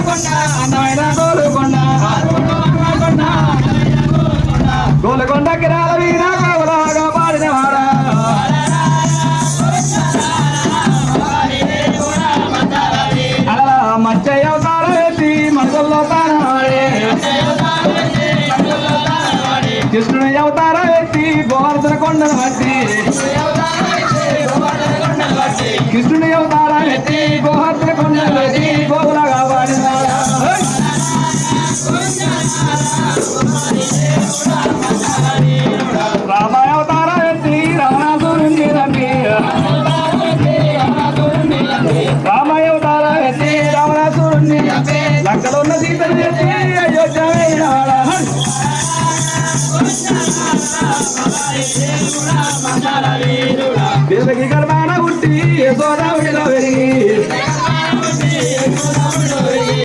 అందమైన గోలకొండ కిరాల వీర కోవలాగా పాడినవాడా అలా మచ్చయ్య అవతారం ఎత్తి మనసుల్లో తానవాడే కృష్ణుని అవతారం ఎత్తి గోవర్ధన కొండను బట్టి కృష్ణుని అవతారం ఎత్తి గోవర్ధన కొండను బట్టి గోవులాగా పాడినవాడా రామాయ అవతారం ఎత్తి రావణాసురుణ్ణి రంపి రామాయ అవతారం ఎత్తి రావణాసురుణ్ణి లంకలో ఉన్న సీతను ఎత్తి అయోధ్య వేయినవాడా దేవకి గర్భాన పుట్టి యశోదా ఒడిలో పెరిగి